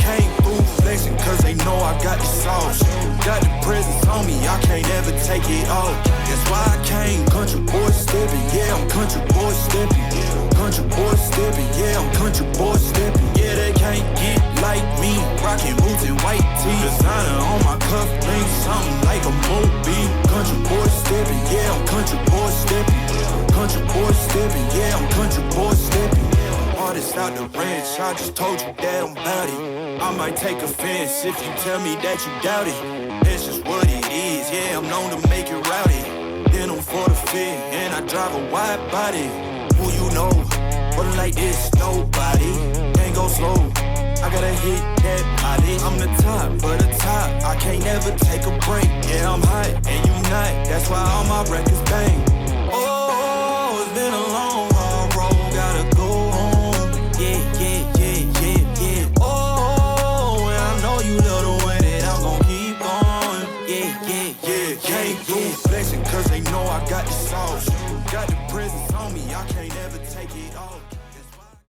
Came through flexing cause they know I got the sauce. Got the presence on me, I can't ever take it off. That's why I came, country boy stepping, yeah, I'm country boy stepping. Country boy stepping, yeah, I'm country boy stepping. Yeah, they can't get like me, rockin' boots and white tee. Designer on my cuff link, something like a movie. Country boy stepping, yeah, I'm country boy stepping. Country boy stepping, yeah, I'm country boy stepping. Artist out the ranch, I just told you that I'm bout it. I might take offense if you tell me that you doubt it. That's just what it is, yeah, I'm known to make it rowdy. Then I'm for the fit, and I drive a wide body. Who you know, but like this, nobody. Can't go slow, I gotta hit that body. I'm the top for the top, I can't never take a break. Yeah, I'm hot, and you not, that's why all my records bang.